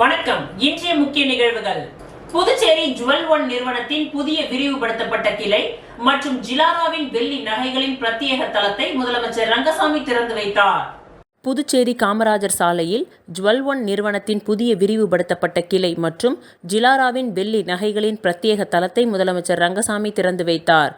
வணக்கம். இன்றைய முக்கிய நிகழ்வுகள். புதுச்சேரி ஜுவல் ஒன் நிறுவனத்தின் புதிய விரிவுபடுத்தப்பட்ட கிளை மற்றும் ஜிலாராவின் வெள்ளி நகைகளின் பிரத்யேக தளத்தை முதலமைச்சர் ரங்கசாமி திறந்து வைத்தார். புதுச்சேரி காமராஜர் சாலையில் ஜுவல் ஒன் நிறுவனத்தின் புதிய விரிவுபடுத்தப்பட்ட கிளை மற்றும் ஜிலாராவின் வெள்ளி நகைகளின் பிரத்யேக தளத்தை முதலமைச்சர் ரங்கசாமி திறந்து வைத்தார்.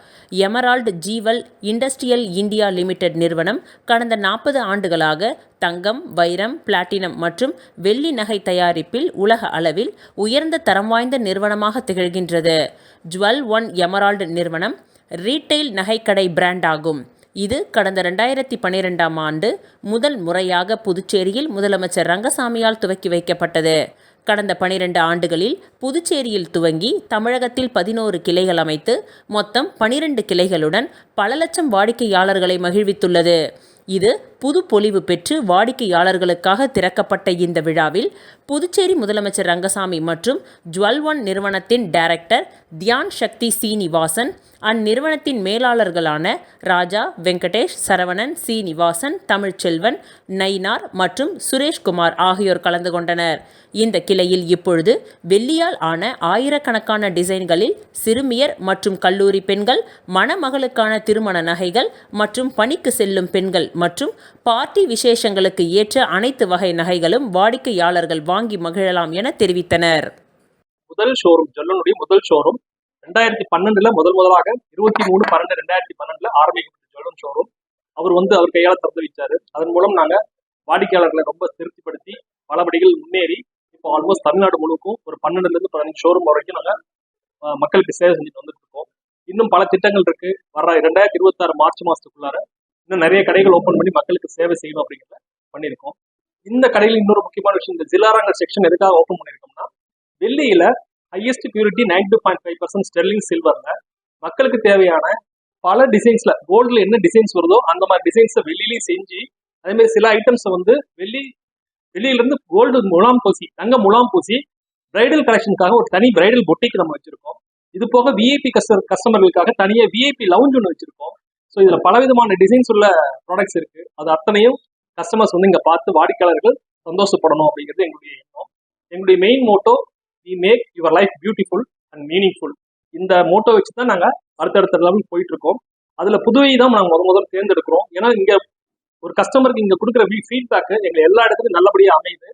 Emerald Jewel industrial India limited நிறுவனம் கடந்த 40 ஆண்டுகளாக தங்கம், வைரம், பிளாட்டினம் மற்றும் வெள்ளி நகை தயாரிப்பில் உலக அளவில் உயர்ந்த தரம் வாய்ந்த நிறுவனமாக திகழ்கின்றது. ஜுவல் ஒன் எமரால்டு நிறுவனம் ரீட்டெயில் நகைக்கடை பிராண்ட் ஆகும். இது கடந்த 2012ஆம் ஆண்டு முதல் முறையாக புதுச்சேரியில் முதலமைச்சர் ரங்கசாமியால் துவக்கி வைக்கப்பட்டது. கடந்த 12 ஆண்டுகளில் புதுச்சேரியில் துவங்கி தமிழகத்தில் 11 கிளைகள் அமைத்து மொத்தம் 12 கிளைகளுடன் பல லட்சம் வாடிக்கையாளர்களை மகிழ்வித்துள்ளது. இது புது பொலிவு பெற்று வாடிக்கையாளர்களுக்காக திறக்கப்பட்ட இந்த விழாவில் புதுச்சேரி முதலமைச்சர் ரங்கசாமி மற்றும் ஜுவல் ஒன் நிறுவனத்தின் டைரக்டர் தியான் சக்தி சீனிவாசன், அந்நிறுவனத்தின் மேலாளர்களான ராஜா, வெங்கடேஷ், சரவணன், சீனிவாசன், தமிழ்ச்செல்வன், நயினார் மற்றும் சுரேஷ்குமார் ஆகியோர் கலந்து கொண்டனர். இந்த கிளையில் இப்பொழுது வெள்ளியால் ஆன ஆயிரக்கணக்கான டிசைன்களில் சிறுமியர் மற்றும் கல்லூரி பெண்கள், மணமகளுக்கான திருமண நகைகள் மற்றும் பணிக்கு செல்லும் பெண்கள் மற்றும் பார்ட்டி விசேஷங்களுக்கு ஏற்ற அனைத்து வகை நகைகளும் வாடிக்கையாளர்கள் வாங்கி மகிழலாம் என தெரிவித்தனர். முதல் ஷோரூம் ஜுவல்லனுடைய முதல் ஷோரூம் 2012 முதலாக 23/12/2012 ஆரம்பிக்கப்பட்ட ஜுவல்லன் ஷோரூம் அவர் கையால திறந்து வச்சாரு. அதன் மூலம் நாங்க வாடிக்கையாளர்களை ரொம்ப திருப்திப்படுத்தி பலபடிகள் முன்னேறி இப்போ ஆல்மோஸ்ட் தமிழ்நாடு முழுக்கும் ஒரு 12-15 ஷோரூம் வரைக்கும் நாங்க மக்களுக்கு சேவை செஞ்சுட்டு வந்துட்டு இருக்கோம். இன்னும் பல திட்டங்கள் இருக்கு. வர 2026 மார்ச் மாசத்துக்குள்ளார இன்னும் நிறைய கடைகள் ஓப்பன் பண்ணி மக்களுக்கு சேவை செய்யணும் அப்படிங்கிறத பண்ணியிருக்கோம். இந்த கடையில் இன்னொரு முக்கியமான விஷயம், இந்த ஜிலாராங்க செக்ஷன் எதுக்காக ஓப்பன் பண்ணியிருக்கோம்னா, வெள்ளியில ஹையஸ்ட் பியூரிட்டி 92.5% ஸ்டெர்லிங் சில்வர்ல மக்களுக்கு தேவையான பல டிசைன்ஸ்ல, கோல்டுல என்ன டிசைன்ஸ் வருதோ அந்த மாதிரி டிசைன்ஸை வெள்ளியிலையும் செஞ்சு, அதே மாதிரி சில ஐட்டம்ஸ் வெளியிலிருந்து கோல்டு முலாம் பூசி, தங்க முலாம் பூசி பிரைடல் கலெக்ஷனுக்காக ஒரு தனி பிரைடல் பொட்டிக்கு நம்ம வச்சிருக்கோம். இது போக விஐபி கஸ்டமர்களுக்காக தனியாக விஐபி லவுஞ்ச் ஒன்று வச்சிருக்கோம். ஸோ இதுல பலவிதமான டிசைன்ஸ் உள்ள ப்ராடக்ட்ஸ் இருக்கு. அது அத்தனையும் கஸ்டமர்ஸ் இங்க பார்த்து வாடிக்கையாளர்கள் சந்தோஷப்படணும் அப்படிங்கிறது எங்களுடைய எண்ணம். எங்களுடைய main motto, we make your life beautiful and meaningful. இந்த மோட்டோ வச்சு தான் நாங்கள் அடுத்தடுத்த லெவல் போயிட்டு இருக்கோம். அதுல புதுவை தான் நாங்கள் முதல்ல தேர்ந்தெடுக்கிறோம். ஏன்னா இங்க ஒரு கஸ்டமருக்கு இங்க கொடுக்குற ஃபீட்பேக் எங்களை எல்லா இடத்துலையும் நல்லபடியா அமையுது.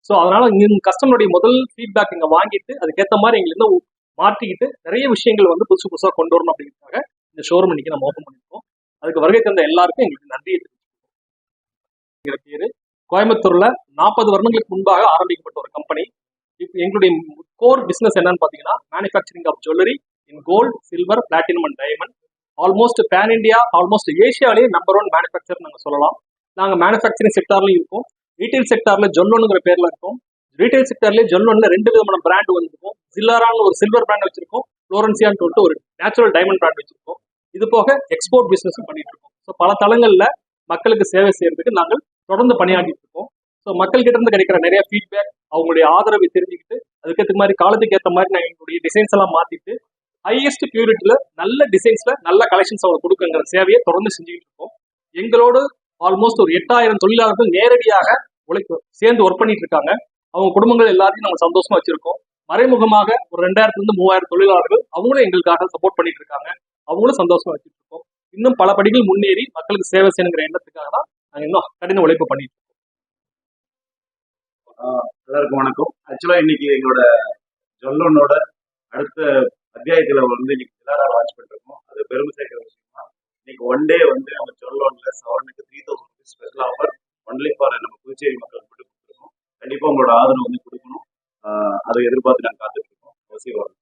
ஸோ அதனால இங்க கஸ்டமருடைய முதல் ஃபீட்பேக் இங்க வாங்கிட்டு அதுக்கேற்ற மாதிரி எங்களை இன்னும் மாற்றிக்கிட்டு நிறைய விஷயங்கள் புதுசு புதுசாக கொண்டு வரணும் அப்படிங்கிறதுக்காக இந்த ஷோரூம் இன்னைக்கு நம்ம ஓப்பன் பண்ணியிருக்கோம். அதுக்கு வருகை தந்த எல்லாருக்கும் எங்களுக்கு நன்றியை தெரிவிச்சுக்கிறோம். பேரு கோயம்புத்தூர்ல 40 வருடங்களுக்கு முன்பாக ஆரம்பிக்கப்பட்ட ஒரு கம்பெனி. இப்போ எங்களுடைய கோர் பிசினஸ் என்னன்னு பாத்தீங்கன்னா, manufacturing of jewellery in gold, silver, platinum and diamond. Almost pan India, almost ஏஷியாலேயே நம்பர் 1 மேனுஃபேக்சர் நாங்கள் சொல்லலாம். நாங்கள் மேனுஃபேக்சரிங் செக்டார்லையும் இருக்கோம், ரீட்டைல் செக்டார்ல ஜுவல்லனுங்கிற பேர்ல இருக்கோம். ரீட்டைல் செக்டார்லேயே ஜுவல்லன்ல 2 விதமான பிராண்ட் வந்திருக்கும். ஜில்லாரான்னு ஒரு சில்வர் பிராண்ட் வச்சிருக்கோம், ஃப்ளோரன்சியான்னு சொல்லிட்டு ஒரு நேச்சுரல் டைமண்ட் பிராண்ட் வச்சிருக்கோம். இது போக எக்ஸ்போர்ட் பிசினஸும் பண்ணிட்டு இருக்கோம். ஸோ பல தளங்கள்ல மக்களுக்கு சேவை செய்யறதுக்கு நாங்கள் தொடர்ந்து பணியாற்றிட்டு இருக்கோம். ஸோ மக்கள் கிட்ட இருந்து கிடைக்கிற நிறைய ஃபீட்பேக், அவங்களுடைய ஆதரவை தெரிஞ்சுக்கிட்டு அதுக்கேற்ற மாதிரி காலத்துக்கு ஏற்ற மாதிரி நாங்கள் எங்களுடைய டிசைன்ஸ் எல்லாம் மாத்திட்டு ஹையஸ்ட் பியூரிட்டில நல்ல டிசைன்ஸ்ல நல்ல கலெக்ஷன்ஸ் அவங்க கொடுக்குங்கிற சேவையை தொடர்ந்து செஞ்சுக்கிட்டு இருக்கோம். எங்களோடு ஆல்மோஸ்ட் ஒரு 8000 தொழிலாளர்கள் நேரடியாக சேர்ந்து ஒர்க் பண்ணிட்டு இருக்காங்க. அவங்க குடும்பங்கள் எல்லாத்தையும் நம்ம சந்தோஷமா வச்சிருக்கோம். மறைமுகமாக ஒரு 2000-3000 தொழிலாளர்கள் அவங்களும் எங்களுக்காக சப்போர்ட் பண்ணிட்டு இருக்காங்க. அவங்களும் சந்தோஷமா வச்சுட்டு இருக்கோம். இன்னும் பல படிகள் முன்னேறி மக்களுக்கு சேவை செய்யணுங்கிற எண்ணத்துக்காக தான் நாங்கள் இன்னும் கடின உழைப்பு பண்ணிட்டு இருக்கோம். எல்லாருக்கும் வணக்கம். ஆக்சுவலா இன்னைக்கு எங்களோட ஜுவல்லனோட அடுத்த அத்தியாயத்துல இன்னைக்கு ஜிலாரா லான்ச் பண்ணிருக்கோம். அது பெருமை சேர்க்கிற விஷயமா இன்னைக்கு ஒன் டே நம்ம ஜுவல்லோன்ல சவரனுக்கு 3000 rupees special offer only for நம்ம புதுச்சேரி மக்களுக்கு மட்டும் கொடுத்துருக்கோம். கண்டிப்பா உங்களோட ஆதரவு கொடுக்கணும். அதை எதிர்பார்த்து நாங்கள் காத்துட்டு இருக்கோம். அவசியம்.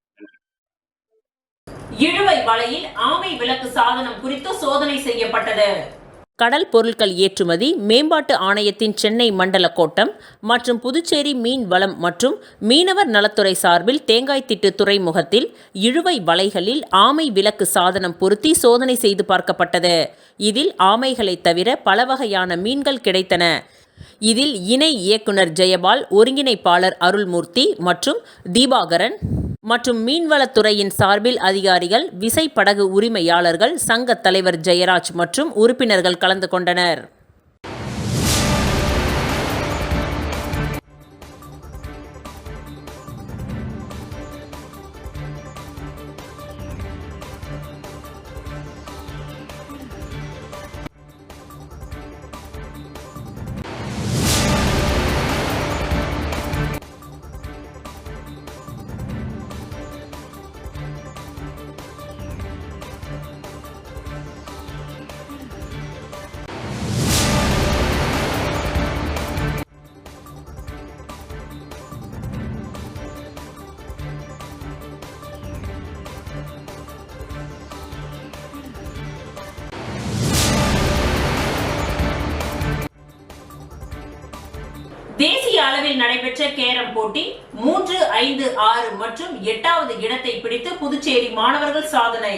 இழுவை வலையில் ஆமை விலக்கு சாதனம் குறித்து சோதனை செய்யப்பட்டது. கடல் பொருட்கள் ஏற்றுமதி மேம்பாட்டு ஆணையத்தின் சென்னை மண்டல கோட்டம் மற்றும் புதுச்சேரி மீன் வளம் மற்றும் மீனவர் நலத்துறை சார்பில் தேங்காய்த்திட்டு துறைமுகத்தில் இழுவை வலைகளில் ஆமை விலக்கு சாதனம் பொருத்தி சோதனை செய்து பார்க்கப்பட்டது. இதில் ஆமைகளை தவிர பல வகையான மீன்கள் கிடைத்தன. இதில் இணை இயக்குனர் ஜெயபால், ஒருங்கிணைப்பாளர் அருள்மூர்த்தி மற்றும் தீபாகரன் மற்றும் மீன்வளத்துறையின் சார்பில் அதிகாரிகள், விசைப்படகு உரிமையாளர்கள், சங்க தலைவர் ஜெயராஜ் மற்றும் உறுப்பினர்கள் கலந்து கொண்டனர். அளவில் நடைபெற்ற கேரம் போட்டி 3, 5, 6 மற்றும் 8வது இடத்தை பிடித்து புதுச்சேரி மாணவர்கள் சாதனை.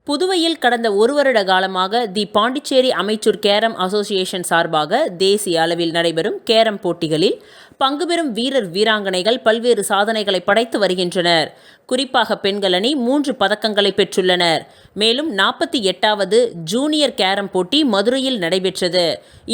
புதுவையில் கடந்த ஒரு வருட காலமாக தி பாண்டிச்சேரி அமைச்சூர் கேரம் அசோசியேஷன் சார்பாக தேசிய அளவில் நடைபெறும் கேரம் போட்டிகளில் பங்குபெறும் வீரர் வீராங்கனைகள் பல்வேறு சாதனைகளை படைத்து வருகின்றனர். குறிப்பாக பெண்கள் அணி 3 பதக்கங்களை பெற்றுள்ளனர். மேலும் 48வது ஜூனியர் கேரம் போட்டி மதுரையில் நடைபெற்றது.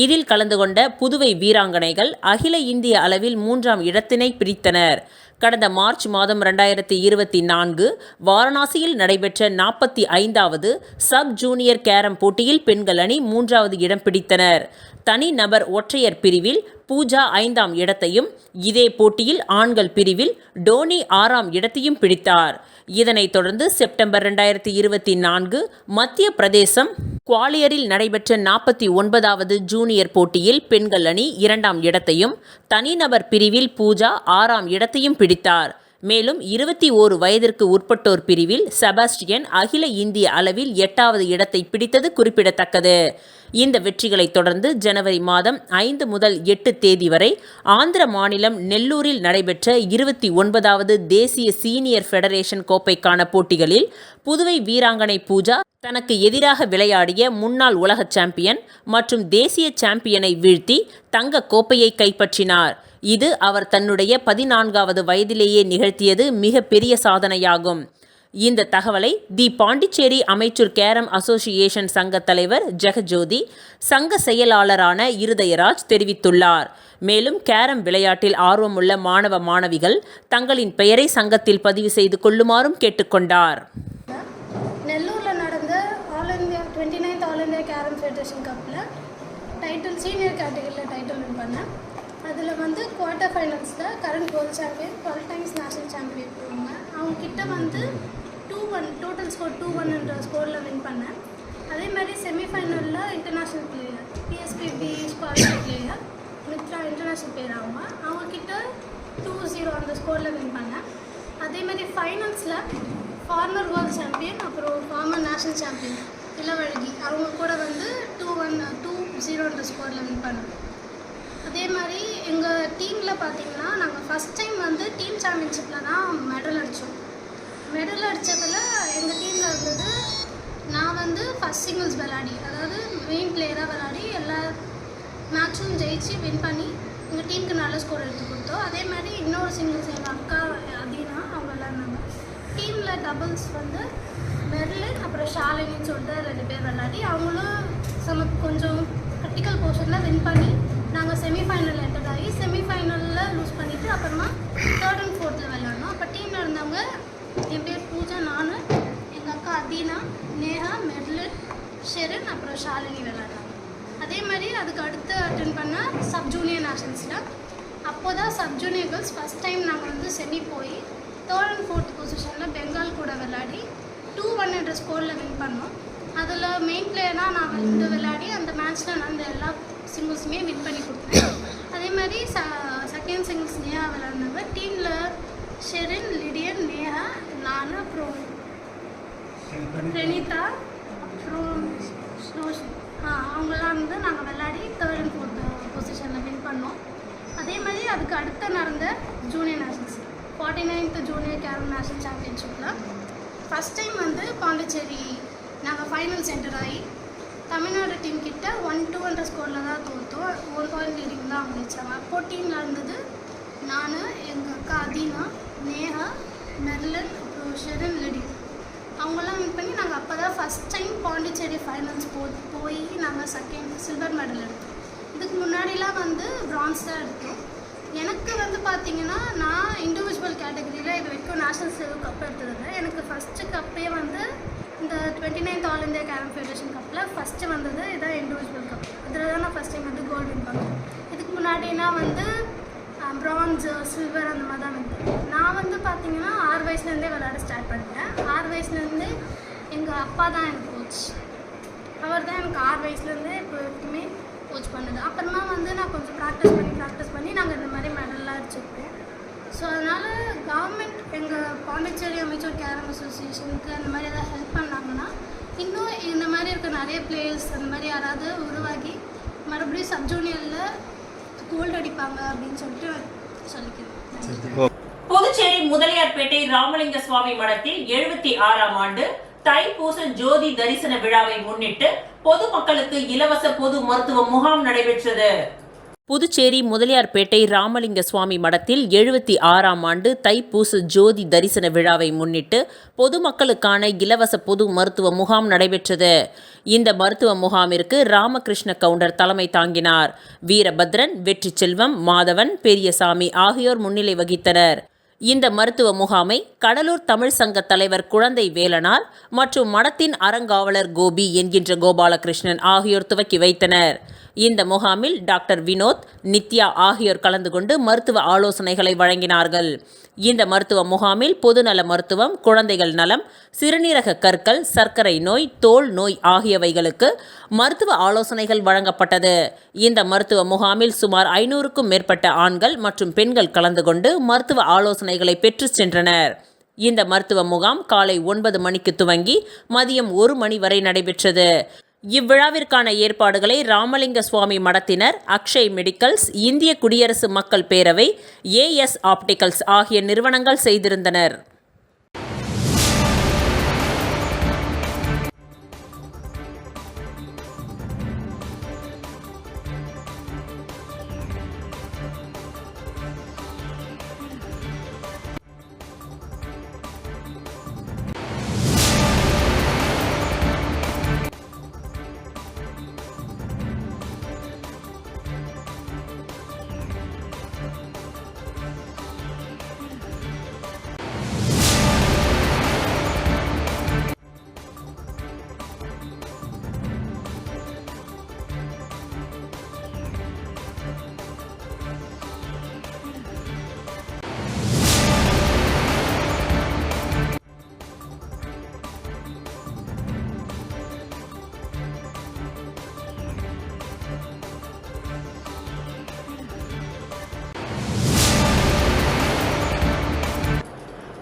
இதில் கலந்து கொண்ட புதுவை வீராங்கனைகள் அகில இந்திய அளவில் 3ஆம் இடத்தினை பிடித்தனர். கடந்த மார்ச் மாதம் 2024 வாரணாசியில் நடைபெற்ற 45வது சப் ஜூனியர் கேரம் போட்டியில் பெண்கள் அணி 3வது இடம் பிடித்தனர். தனிநபர் ஒற்றையர் பிரிவில் பூஜா 5ஆம் இடத்தையும், இதே போட்டியில் ஆண்கள் பிரிவில் டோனி 6ஆம் இடத்தையும் பிடித்தார். இதனைத் தொடர்ந்து செப்டம்பர் 2024 மத்திய பிரதேசம் குவாலியரில் நடைபெற்ற 49வது ஜூனியர் போட்டியில் பெண்கள் அணி 2ஆம் இடத்தையும், தனிநபர் பிரிவில் பூஜா 6ஆம் இடத்தையும் பிடித்தார். மேலும் 21 வயதிற்கு உட்பட்டோர் பிரிவில் செபாஸ்டியன் அகில இந்திய அளவில் 8வது இடத்தை பிடித்தது குறிப்பிடத்தக்கது. இந்த வெற்றிகளை தொடர்ந்து ஜனவரி மாதம் 5 முதல் 8 தேதி வரை ஆந்திர மாநிலம் நெல்லூரில் நடைபெற்ற 29வது தேசிய சீனியர் ஃபெடரேஷன் கோப்பைக்கான போட்டிகளில் புதுவை வீராங்கனை பூஜா தனக்கு எதிராக விளையாடிய முன்னாள் உலக சாம்பியன் மற்றும் தேசிய சாம்பியனை வீழ்த்தி தங்க கோப்பையை கைப்பற்றினார். இது அவர் தன்னுடைய 14வது வயதிலேயே நிகழ்த்தியது மிக பெரிய சாதனையாகும். இந்த தகவலை தி பாண்டிச்சேரி அமைச்சூர் கேரம் அசோசியேஷன் சங்க தலைவர் ஜெகஜோதி, சங்க செயலாளரான இருதயராஜ் தெரிவித்துள்ளார். மேலும் கேரம் விளையாட்டில் ஆர்வமுள்ள மாணவ மாணவிகள் தங்களின் பெயரை சங்கத்தில் பதிவு செய்து கொள்ளுமாறும் கேட்டுக்கொண்டார். நெல்லூரில் நடந்த all India 29th all India carrom federation கப்பில் டைட்டில் சீனியர் கேட்டகரியில் டைட்டில் வின் பண்ணேன். அதில் வந்து குவார்ட்டர் ஃபைனல்ஸில் current world champion 12 times national champion போவாங்க. அவங்கக்கிட்ட வந்து 2-1 டோட்டல் ஸ்கோர் 2-1 ஸ்கோரில் வின் பண்ணேன். அதே மாதிரி செமிஃபைனலில் international player PSPB scholarship player Mitra international player அவங்கக்கிட்ட 2-0 அந்த ஸ்கோரில் வின் பண்ணேன். அதே மாதிரி ஃபைனல்ஸில் ஃபார்மர் வேர்ல்ட் சாம்பியன் அப்புறம் ஃபார்மர் நேஷனல் சாம்பியன் இளவழகி அவங்க கூட வந்து 2-0 ஸ்கோரில் வின் பண்ணேன். அதே மாதிரி எங்கள் டீமில் பார்த்திங்கன்னா நாங்கள் ஃபஸ்ட் டைம் வந்து டீம் சாம்பியன்ஷிப்பில் தான் மெடல் அடித்தோம். மெடல் அடித்ததில் எங்கள் டீமில் இருந்தது நான் வந்து ஃபஸ்ட் சிங்கிள்ஸ் விளையாடி, அதாவது மெயின் பிளேயராக விளையாடி எல்லா மேட்சும் ஜெயிச்சு வின் பண்ணி எங்கள் டீமுக்கு நல்ல ஸ்கோர் எடுத்து கொடுத்தோம். அதே மாதிரி இன்னொரு சிங்கிள்ஸ் எங்கள் அக்கா அதீனா அவங்க விளையாடினாங்க. டீமில் டபுள்ஸ் வந்து மெர்லின் அப்புறம் ஷாலினின்னு சொல்லிட்டு 2 பேர் விளையாடி அவங்களும் கொஞ்சம் கிரிட்டிக்கல் போர்ஷனில் வின் பண்ணி நாங்கள் செமிஃபைனல் என்டர் ஆகி செமிஃபைனலில் லூஸ் பண்ணிவிட்டு அப்புறமா 3rd and 4th விளையாடணும். அப்போ டீமில் இருந்தவங்க என் பேர் பூஜா, நான், எங்கள் அக்கா அதீனா, நேஹா, மெர்லின், ஷெரின் அப்புறம் ஷாலினி விளையாடுறாங்க. அதே மாதிரி அதுக்கு அடுத்து அட்டென்ட் பண்ண சப் ஜூனியர் நேஷனல்ஸில் அப்போ தான் sub junior girls first time நாங்கள் வந்து செமி போய் 3rd and 4th பொசிஷனில் பெங்கால் கூட விளையாடி 2-1 ஸ்கோரில் வின் பண்ணோம். அதில் மெயின் பிளேயராக நான் வந்து விளையாடி அந்த மேட்ச்சில் நான் எல்லா சிங்கிள்ஸுமே வின் பண்ணி கொடுத்தேன். அதே மாதிரி செகண்ட் சிங்கிள்ஸ் நேஹா விளையாடினாங்க. டீமில் ஷெரின், லிடியன், நேஹா, நான் அப்புறம் ரெனிதா அப்புறம் அவங்களாம் வந்து நாங்கள் விளையாடி 3rd and 4th பொசிஷனில் வின் பண்ணோம். அதே மாதிரி அதுக்கு அடுத்து நடந்த junior nationals 49th junior carrom national சாம்பியன்ஷிப்பில் ஃபஸ்ட் டைம் வந்து பாண்டிச்சேரி நாங்கள் ஃபைனல்ஸ் என்டர் ஆகி தமிழ்நாடு டீம் கிட்ட 1-2 ஸ்கோரில் தான் தோற்றோம். 1 point லீடிங் தான் அவங்க வச்சாங்க. அப்போது டீமில் இருந்தது நான், எங்கள் அக்கா அதீனா, நேஹா, மெர்லின் அப்புறம் ஷெரின், லிடியன் அவங்களாம் வின் பண்ணி நாங்கள் அப்போ தான் ஃபஸ்ட் டைம் பாண்டிச்சேரி ஃபைனல்ஸ் போய் நாங்கள் சில்வர் மெடல் எடுத்தோம். இதுக்கு முன்னாடிலாம் வந்து பிரான்ஸ் தான் எடுத்தோம். எனக்கு வந்து பார்த்திங்கன்னா நான் இண்டிவிஜுவல் கேட்டகரியில் இது வரைக்கும் நேஷ்னல் லெவல் கப் எடுத்ததில்லை. எனக்கு ஃபஸ்ட்டு கப்பே வந்து இந்த 29th all India carrom federation கப்பில் ஃபஸ்ட்டு வந்தது இதான் இண்டிவிஜுவல் கப். இதில் தான் நான் ஃபஸ்ட் டைம் வந்து கோல்டு வின் பண்ணேன். இதுக்கு முன்னாடினா வந்து பிரான்ஸு, சில்வர் அந்த மாதிரி தான் வின். நான் வந்து பார்த்திங்கன்னா 6 வயசுலேருந்தே விளையாட ஸ்டார்ட் பண்ணிட்டேன். 6 வயசுலேருந்தே எங்கள் அப்பா தான் எனக்கு கோச். அவர் தான் எனக்கு 6 வயசுலேருந்தே இப்போ வரைக்குமே கோச் பண்ணுது. அப்புறமா வந்து நான் கொஞ்சம் ப்ராக்டிஸ் பண்ணி நாங்கள் இந்த மாதிரி மெடல்லாம் அடிச்சிருக்கோம். ஸோ அதனால் கவர்மெண்ட் எங்கள் பாண்டிச்சேரி அமைச்சூர் கேரம் அசோசியேஷனுக்கு அந்த மாதிரி எதாவது ஹெல்ப் பண்ணாங்கன்னா இன்னும் இந்த மாதிரி இருக்க நிறைய பிளேயர்ஸ் அந்த மாதிரி யாராவது உருவாகி மறுபடியும் சப் ஜூனியரில் கோல்டு அடிப்பாங்க அப்படின்னு சொல்லிட்டு சொல்லிக்கிறேன். புதுச்சேரி முதலியார்பேட்டை ராமலிங்க சுவாமி மடத்தில் 76ஆம் ஆண்டு தைப்பூச ஜோதி தரிசன விழாவை முன்னிட்டு பொதுமக்களுக்கு இலவச பொது மருத்துவ முகாம் நடைபெற்றது. புதுச்சேரி முதலியார்பேட்டை ராமலிங்க சுவாமி மடத்தில் 76ஆம் ஆண்டு தைப்பூச ஜோதி தரிசன விழாவை முன்னிட்டு பொதுமக்களுக்கான இலவச பொது மருத்துவ முகாம் நடைபெற்றது. இந்த மருத்துவ முகாமிற்கு ராமகிருஷ்ண கவுண்டர் தலைமை தாங்கினார். வீரபத்ரன், வெற்றி செல்வம், மாதவன், பெரியசாமி ஆகியோர் முன்னிலை வகித்தனர். இந்த மருத்துவ முகாமை கடலூர் தமிழ் சங்க தலைவர் குழந்தை வேலனார் மற்றும் மடத்தின் அறங்காவலர் கோபி என்கின்ற கோபாலகிருஷ்ணன் ஆகியோர் துவக்கி வைத்தனர். இந்த முகாமில் டாக்டர் வினோத், நித்யா ஆகியோர் கலந்து கொண்டு மருத்துவ ஆலோசனைகளை வழங்கினார்கள். இந்த மருத்துவ முகாமில் பொதுநல மருத்துவம், குழந்தைகள் நலம், சிறுநீரக கற்கள், சர்க்கரை நோய், தோல் நோய் ஆகியவைகளுக்கு மருத்துவ ஆலோசனைகள் வழங்கப்பட்டது. இந்த மருத்துவ முகாமில் சுமார் 500க்கும் மேற்பட்ட ஆண்கள் மற்றும் பெண்கள் கலந்து கொண்டு மருத்துவ ஆலோசனைகளை பெற்று சென்றனர். இந்த மருத்துவ முகாம் காலை 9 மணிக்கு துவங்கி மதியம் 1 மணி வரை நடைபெற்றது. இவ்விழாவிற்கான ஏற்பாடுகளை ராமலிங்க சுவாமி மடத்தினர், அக்ஷய் மெடிக்கல்ஸ், இந்திய குடியரசு மக்கள் பேரவை, ஏஎஸ் ஆப்டிகல்ஸ் ஆகிய நிறுவனங்கள் செய்திருந்தனர்.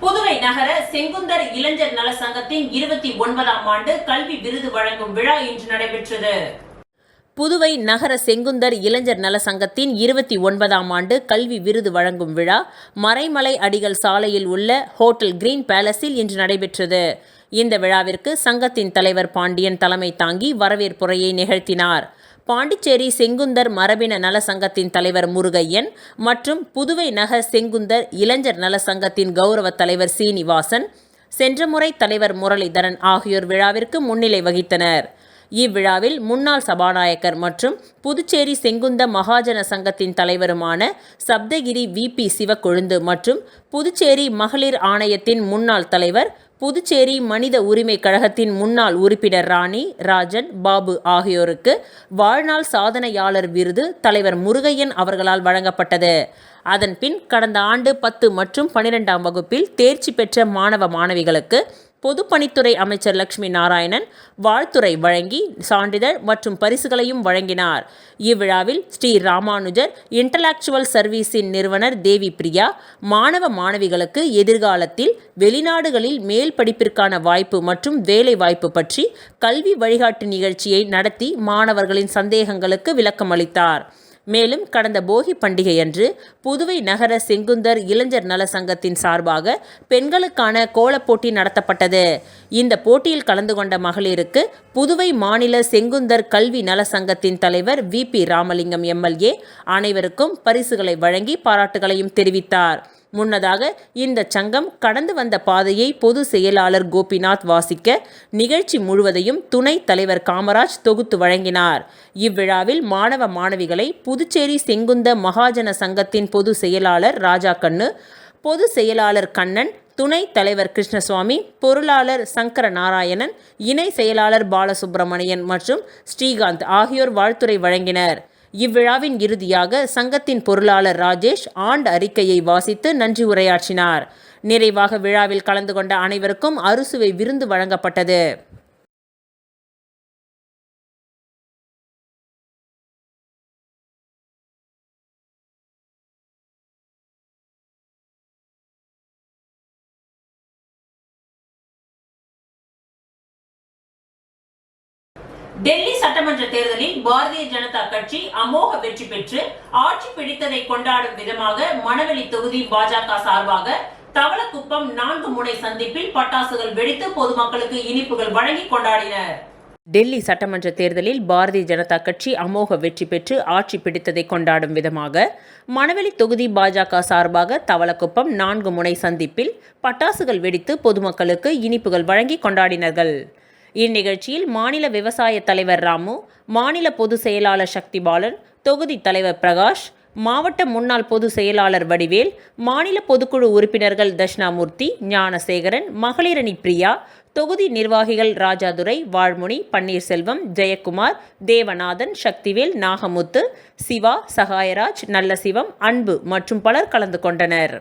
புதுவை நகர செங்குந்தர் இளைஞர் நல சங்கத்தின் 29ஆம் ஆண்டு கல்வி விருது வழங்கும் விழா இன்று நடைபெற்றது. புதுவை நகர செங்குந்தர் இளைஞர் நல சங்கத்தின் 29ஆம் ஆண்டு கல்வி விருது வழங்கும் விழா மறைமலை அடிகள் சாலையில் உள்ள ஹோட்டல் கிரீன் பேலஸில் இன்று நடைபெற்றது. இந்த விழாவிற்கு சங்கத்தின் தலைவர் பாண்டியன் தலைமை தாங்கி வரவேற்புரையை நிகழ்த்தினார். பாண்டிச்சேரி செங்குந்தர் மரபின நல சங்கத்தின் தலைவர் முருகையன் மற்றும் புதுவை நகர் செங்குந்தர் இளைஞர் நல சங்கத்தின் கௌரவ தலைவர் சீனிவாசன், சென்ற முறை தலைவர் முரளிதரன் ஆகியோர் விழாவிற்கு முன்னிலை வகித்தனர். இவ்விழாவில் முன்னாள் சபாநாயகர் மற்றும் புதுச்சேரி செங்குந்த மகாஜன சங்கத்தின் தலைவருமான சப்தகிரி விபி சிவக்கொழுந்து மற்றும் புதுச்சேரி மகளிர் ஆணையத்தின் முன்னாள் தலைவர், புதுச்சேரி மனித உரிமை கழகத்தின் முன்னாள் உறுப்பினர் ராணி, ராஜன், பாபு ஆகியோருக்கு வாழ்நாள் சாதனையாளர் விருது தலைவர் முருகையன் அவர்களால் வழங்கப்பட்டது. அதன்பின் கடந்த ஆண்டு 10 மற்றும் 12ஆம் வகுப்பில் தேர்ச்சி பெற்ற மாணவ மாணவிகளுக்கு பொதுப்பணித்துறை அமைச்சர் லட்சுமி நாராயணன் வாழ்த்துரை வழங்கி சான்றிதழ் மற்றும் பரிசுகளையும் வழங்கினார். இவ்விழாவில் ஸ்ரீ ராமானுஜர் இன்டலெக்சுவல் சர்வீஸின் நிறுவனர் தேவி பிரியா மாணவ மாணவிகளுக்கு எதிர்காலத்தில் வெளிநாடுகளில் மேல் படிப்பிற்கான வாய்ப்பு மற்றும் வேலை வாய்ப்பு பற்றி கல்வி வழிகாட்டு நிகழ்ச்சியை நடத்தி மாணவர்களின் சந்தேகங்களுக்கு விளக்கம் அளித்தார். மேலும் கடந்த போகி பண்டிகையன்று புதுவை நகர செங்குந்தர் இளைஞர் நல சங்கத்தின் சார்பாக பெண்களுக்கான கோலப்போட்டி நடத்தப்பட்டது. இந்த போட்டியில் கலந்து கொண்ட மகளிருக்கு புதுவை மாநில செங்குந்தர் கல்வி நல சங்கத்தின் தலைவர் விபி ராமலிங்கம் எம்எல்ஏ அனைவருக்கும் பரிசுகளை வழங்கி பாராட்டுகளையும் தெரிவித்தார். முன்னதாக இந்த சங்கம் கடந்து வந்த பாதையை பொது செயலாளர் கோபிநாத் வாசிக்க நிகழ்ச்சி முழுவதையும் துணைத் தலைவர் காமராஜ் தொகுத்து வழங்கினார். இவ்விழாவில் மாணவ மாணவிகளை புதுச்சேரி செங்குந்த மகாஜன சங்கத்தின் பொது செயலாளர் ராஜா கண்ணு, பொது செயலாளர் கண்ணன், துணைத் தலைவர் கிருஷ்ணசுவாமி, பொருளாளர் சங்கர நாராயணன், இணை செயலாளர் பாலசுப்பிரமணியன் மற்றும் ஸ்ரீகாந்த் ஆகியோர் வாழ்த்துரை வழங்கினர். இவ்விழாவின் இறுதியாக சங்கத்தின் பொருளாளர் ராஜேஷ் ஆண்டு அறிக்கையை வாசித்து நன்றி உரையாற்றினார். நிறைவாக விழாவில் கலந்து கொண்ட அனைவருக்கும் அறுசுவை விருந்து வழங்கப்பட்டது. டெல்லி சட்டமன்ற தேர்தலில் பாரதிய ஜனதா கட்சி அமோக வெற்றி பெற்று ஆட்சி பிடித்ததை கொண்டாடும் விதமாக மணவெளி தொகுதி பாஜக சார்பாக தவளக்குப்பம் 4 முனை சந்திப்பில் பட்டாசுகள் வெடித்து பொதுமக்களுக்கு இனிப்புகள் வழங்கி கொண்டாடினர். டெல்லி சட்டமன்ற தேர்தலில் பாரதிய ஜனதா கட்சி அமோக வெற்றி பெற்று ஆட்சி பிடித்ததை கொண்டாடும் விதமாக மணவெளி தொகுதி பாஜக சார்பாக தவளக்குப்பம் 4 முனை சந்திப்பில் பட்டாசுகள் வெடித்து பொதுமக்களுக்கு இனிப்புகள் வழங்கி கொண்டாடினார்கள். இந்நிகழ்ச்சியில் மாநில விவசாய தலைவர் ராமு, மாநில பொதுச் செயலாளர் சக்திபாலன், தொகுதி தலைவர் பிரகாஷ், மாவட்ட முன்னாள் பொதுச் செயலாளர் வடிவேல், மாநில பொதுக்குழு உறுப்பினர்கள் தட்சிணாமூர்த்தி, ஞானசேகரன், மகளிரணி பிரியா, தொகுதி நிர்வாகிகள் ராஜாதுரை, வாழ்முனி, பன்னீர்செல்வம், ஜெயக்குமார், தேவநாதன், சக்திவேல், நாகமுத்து, சிவா, சகாயராஜ், நல்லசிவம், அன்பு மற்றும் பலர் கலந்து கொண்டனர்.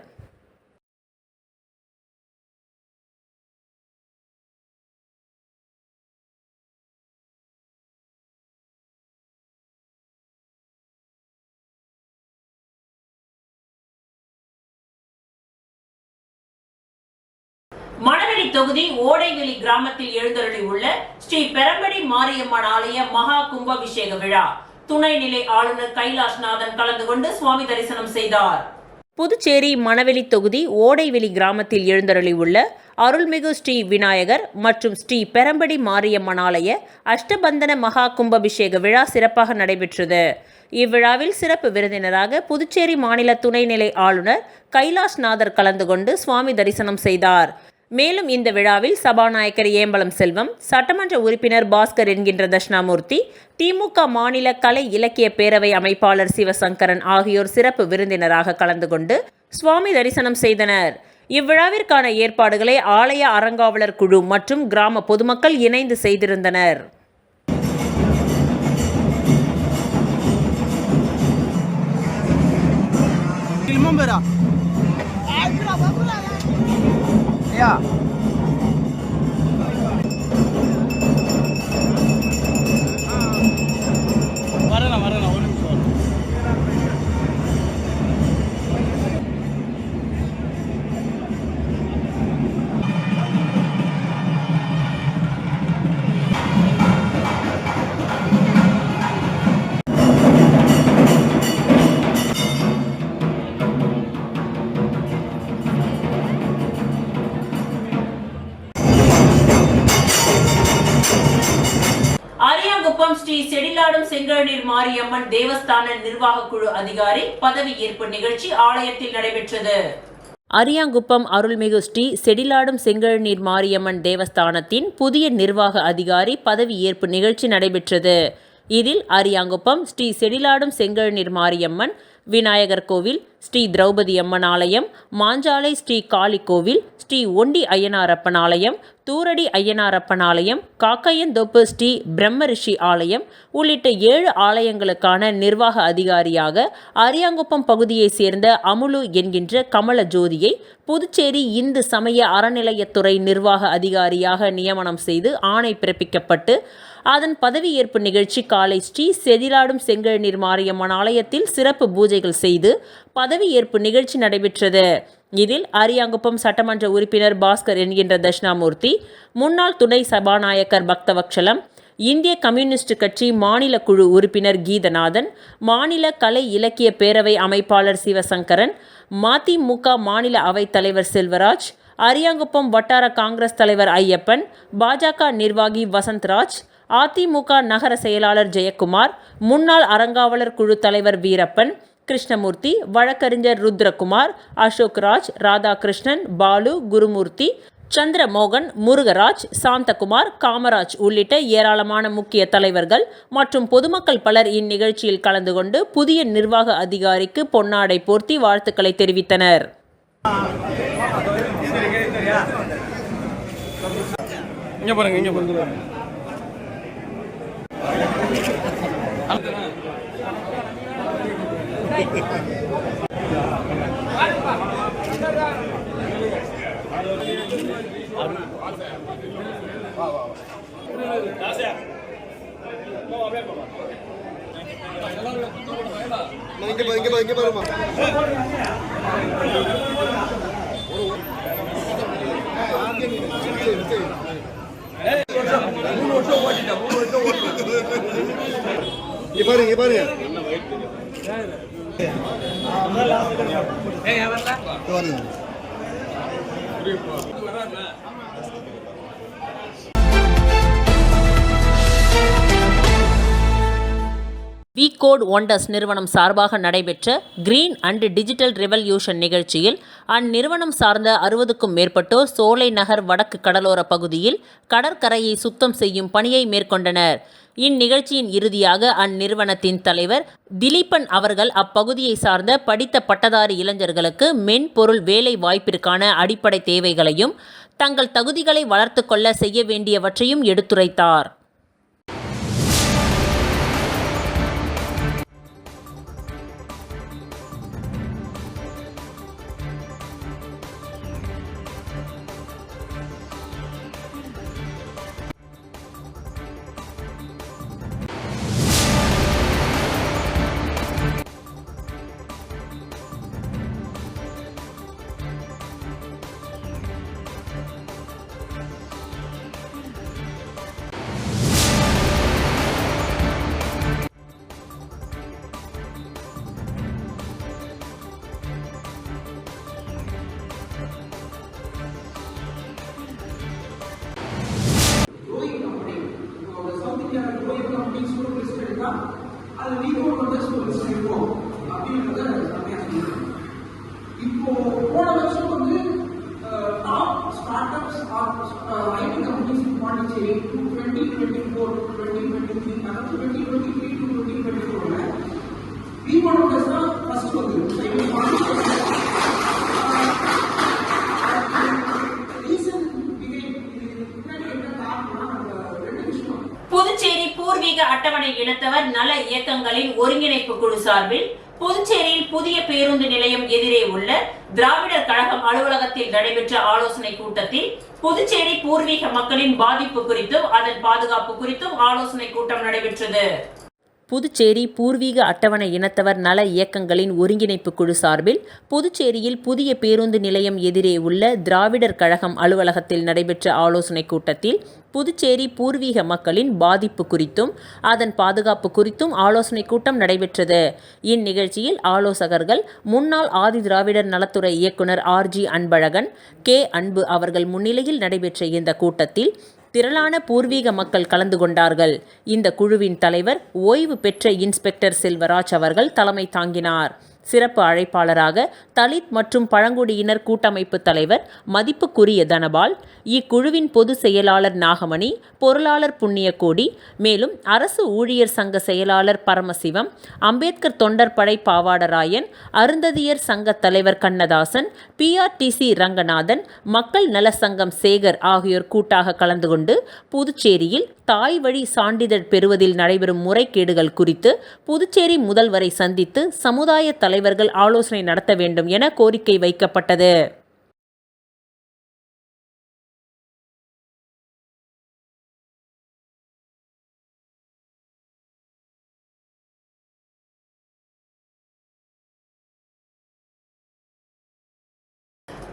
மணவெளி தொகுதி ஓடைவெளி கிராமத்தில் எழுந்தருளி உள்ள ஸ்ரீ பெரம்படி மாரியம்மன் ஆலய மகா கும்பாபிஷேக விழா துணைநிலை ஆளுநர் கைலாஷ்நாதன் கலந்து கொண்டு சுவாமி தரிசனம் செய்தார். புதுச்சேரி மணவெளி தொகுதி ஓடைவெளி கிராமத்தில் எழுந்தருளி உள்ள அருள்மிகு ஸ்ரீ விநாயகர் மற்றும் ஸ்ரீ பெரம்படி மாரியம்மன் ஆலய அஷ்டபந்தன மகா கும்பாபிஷேக விழா சிறப்பாக நடைபெற்றது. இவ்விழாவில் சிறப்பு விருந்தினராக புதுச்சேரி மாநில துணைநிலை ஆளுநர் கைலாஷ்நாதர் கலந்து கொண்டு சுவாமி தரிசனம் செய்தார். மேலும் இந்த விழாவில் சபாநாயகர் ஏம்பலம் செல்வம், சட்டமன்ற உறுப்பினர் பாஸ்கர் என்கின்ற தட்சிணாமூர்த்தி, திமுக மாநில கலை இலக்கிய பேரவை அமைப்பாளர் சிவசங்கரன் ஆகியோர் சிறப்பு விருந்தினராக கலந்து கொண்டு சுவாமி தரிசனம் செய்தனர். இவ்விழாவிற்கான ஏற்பாடுகளை ஆலய அறங்காவலர் குழு மற்றும் கிராம பொதுமக்கள் இணைந்து செய்திருந்தனர். அரியாங்குப்பம் ஸ்ரீ செடிலாடும் செங்கழுநீர் மாரியம்மன் தேவஸ்தான நிர்வாக குழு அதிகாரி பதவி ஏற்பு நிகழ்ச்சி ஆலயத்தில் நடைபெற்றது. அரியாங்குப்பம் அருள்மிகு ஸ்ரீ செடிலாடும் செங்கழுநீர் மாரியம்மன் தேவஸ்தானத்தின் புதிய நிர்வாக அதிகாரி பதவி ஏற்பு நிகழ்ச்சி நடைபெற்றது. இதில் அரியாங்குப்பம் ஸ்ரீ செடிலாடும் செங்கழுநீர் மாரியம்மன், விநாயகர் கோவில், ஸ்ரீ திரௌபதி அம்மன் ஆலயம், மாஞ்சாலை ஸ்ரீ காளி கோவில், ஸ்ரீ ஒண்டி ஐயனாரப்பன் ஆலயம், தூரடி ஐயனாரப்பன் ஆலயம், காக்கையந்தோப்பு ஸ்ரீ பிரம்மரிஷி ஆலயம் உள்ளிட்ட 7 ஆலயங்களுக்கான நிர்வாக அதிகாரியாக அரியாங்குப்பம் பகுதியைச் சேர்ந்த அமுலு என்கின்ற கமல ஜோதியை புதுச்சேரி இந்து சமய அறநிலையத்துறை நிர்வாக அதிகாரியாக நியமனம் செய்து ஆணை பிறப்பிக்கப்பட்டு அதன் பதவியேற்பு நிகழ்ச்சி காலை ஸ்ரீ செதிலாடும் செங்கழுநீர் மாரியம்மன் ஆலயத்தில் சிறப்பு பூஜைகள் செய்து பதவியேற்பு நிகழ்ச்சி நடைபெற்றது. இதில் அரியாங்குப்பம் சட்டமன்ற உறுப்பினர் பாஸ்கர் என்கின்ற தட்சிணாமூர்த்தி, முன்னாள் துணை சபாநாயகர் பக்தவக்ஷலம், இந்திய கம்யூனிஸ்ட் கட்சி மாநில குழு உறுப்பினர் கீதநாதன், மாநில கலை இலக்கிய பேரவை அமைப்பாளர் சிவசங்கரன், மதிமுக மாநில அவைத் தலைவர் செல்வராஜ், அரியாங்குப்பம் வட்டார காங்கிரஸ் தலைவர் ஐயப்பன், பாஜக நிர்வாகி வசந்த்ராஜ், அதிமுக நகர செயலாளர் ஜெயக்குமார், முன்னாள் அறங்காவலர் குழு தலைவர் வீரப்பன், கிருஷ்ணமூர்த்தி, வழக்கறிஞர் ருத்ரகுமார், அசோக்ராஜ், ராதாகிருஷ்ணன், பாலு, குருமூர்த்தி, சந்திரமோகன், முருகராஜ், சாந்தகுமார், காமராஜ் உள்ளிட்ட ஏராளமான முக்கிய தலைவர்கள் மற்றும் பொதுமக்கள் பலர் இந்நிகழ்ச்சியில் கலந்து கொண்டு புதிய நிர்வாக அதிகாரிக்கு பொன்னாடை போர்த்தி வாழ்த்துக்களை தெரிவித்தனர். வருஷம் ஓட்டிட்டேன் 3 வருஷம் ஓட்டுறேன் வி கோட் ஒண்டர்ஸ் நிறுவனம் சார்பாக நடைபெற்ற கிரீன் அண்ட் டிஜிட்டல் ரெவல்யூஷன் நிகழ்ச்சியில் அந்நிறுவனம் சார்ந்த 60க்கும் மேற்பட்டோர் சோலை நகர் வடக்கு கடலோர பகுதியில் கடற்கரையை சுத்தம் செய்யும் பணியை மேற்கொண்டனர். இந்நிகழ்ச்சியின் இறுதியாக அந்நிறுவனத்தின் தலைவர் திலீபன் அவர்கள் அப்பகுதியை சார்ந்த படித்த பட்டதாரி இளைஞர்களுக்கு மென்பொருள் வேலை வாய்ப்பிற்கான அடிப்படை தேவைகளையும் தங்கள் தகுதிகளை வளர்த்து கொள்ள செய்ய வேண்டியவற்றையும் எடுத்துரைத்தார். அது வீக்கோட் வந்து ஸ்கூல்ஸ் இருக்கும் அப்படின்றத இப்போ போன வருஷம் வந்து top start ups IT companies in Pondicherry 2024 2023 அதாவது 2023 to 2024 வீக்கோட் வந்து தான் ஃபர்ஸ்ட் வந்து புதுச்சேரி பூர்வீக அட்டவணை இனத்தவர் நல இயக்கங்களின் ஒருங்கிணைப்பு குழு சார்பில் புதுச்சேரியில் புதிய பேருந்து நிலையம் எதிரே உள்ள திராவிடர் கழகம் அலுவலகத்தில் நடைபெற்ற ஆலோசனை கூட்டத்தில் புதுச்சேரி பூர்வீக மக்களின் பாதிப்பு குறித்தும் அதன் பாதுகாப்பு குறித்தும் ஆலோசனை கூட்டம் நடைபெற்றது. புதுச்சேரி பூர்வீக அட்டவணை இனத்தவர் நல இயக்கங்களின் ஒருங்கிணைப்பு குழு சார்பில் புதுச்சேரியில் புதிய பேருந்து நிலையம் எதிரே உள்ள திராவிடர் கழகம் அலுவலகத்தில் நடைபெற்ற ஆலோசனை கூட்டத்தில் புதுச்சேரி பூர்வீக மக்களின் பாதிப்பு குறித்தும் அதன் பாதுகாப்பு குறித்தும் ஆலோசனை கூட்டம் நடைபெற்றது. இந்நிகழ்ச்சியில் ஆலோசகர்கள் முன்னாள் ஆதி திராவிடர் நலத்துறை இயக்குனர் RG அன்பழகன், K அன்பு அவர்கள் முன்னிலையில் நடைபெற்ற இந்த கூட்டத்தில் திரளான பூர்வீக மக்கள் கலந்து கொண்டார்கள். இந்த குழுவின் தலைவர் ஓய்வு பெற்ற இன்ஸ்பெக்டர் செல்வராஜ் அவர்கள் தலைமை தாங்கினார். சிறப்பு அழைப்பாளராக தலித் மற்றும் பழங்குடியினர் கூட்டமைப்பு தலைவர் மதிப்புக்குரிய தனபால், இக்குழுவின் பொதுச் செயலாளர் நாகமணி, பொருளாளர் புண்ணியகோடி, மேலும் அரசு ஊழியர் சங்க செயலாளர் பரமசிவம், அம்பேத்கர் தொண்டர் படை பாவாடராயன், அருந்ததியர் சங்க தலைவர் கண்ணதாசன், PRTC ரங்கநாதன், மக்கள் நல சங்கம் சேகர் ஆகியோர் கூட்டாக கலந்து கொண்டு புதுச்சேரியில் தாய் வழி சான்றிதழ் பெறுவதில் நடைபெறும் முறைகேடுகள் குறித்து புதுச்சேரி முதல்வரை சந்தித்து சமுதாய தலைவர்கள் ஆலோசனை நடத்த வேண்டும் என கோரிக்கை வைக்கப்பட்டது.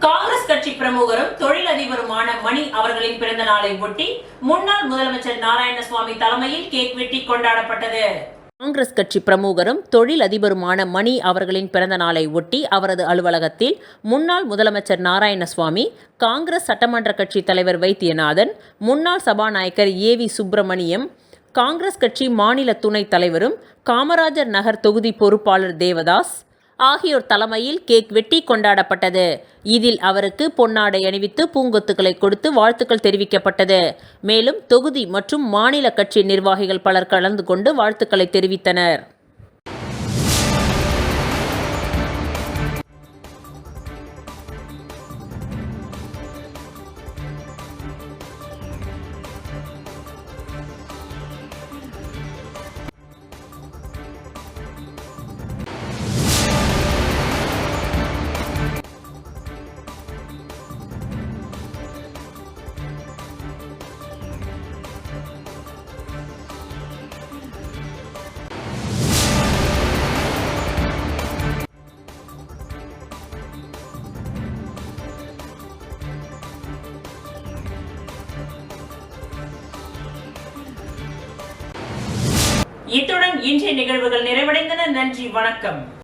காங்கிரஸ் கட்சி பிரமுகரும் தொழிலதிபருமான மணி அவர்களின் பிறந்த நாளை ஒட்டி முன்னாள் முதலமைச்சர் நாராயணசுவாமி தலைமையில் கேக் வெட்டி கொண்டாடப்பட்டது. காங்கிரஸ் கட்சி பிரமுகரும் தொழிலதிபருமான மணி அவர்களின் பிறந்த நாளை ஒட்டி அவரது அலுவலகத்தில் முன்னாள் முதலமைச்சர் நாராயணசுவாமி, காங்கிரஸ் சட்டமன்ற கட்சி தலைவர் வைத்தியநாதன், முன்னாள் சபாநாயகர் AV சுப்பிரமணியம், காங்கிரஸ் கட்சி மாநில துணைத் தலைவரும் காமராஜர் நகர் தொகுதி பொறுப்பாளர் தேவதாஸ் ஆகியோர் தலைமையில் கேக் வெட்டி கொண்டாடப்பட்டது. இதில் அவருக்கு பொன்னாடை அணிவித்து பூங்கொத்துக்களை கொடுத்து வாழ்த்துக்கள் தெரிவிக்கப்பட்டது. மேலும் தொகுதி மற்றும் மாநில கட்சி நிர்வாகிகள் பலர் கலந்து கொண்டு வாழ்த்துக்களை தெரிவித்தனர். இத்துடன் இன்றைய நிகழ்வுகள் நிறைவடைந்தன. நன்றி, வணக்கம்.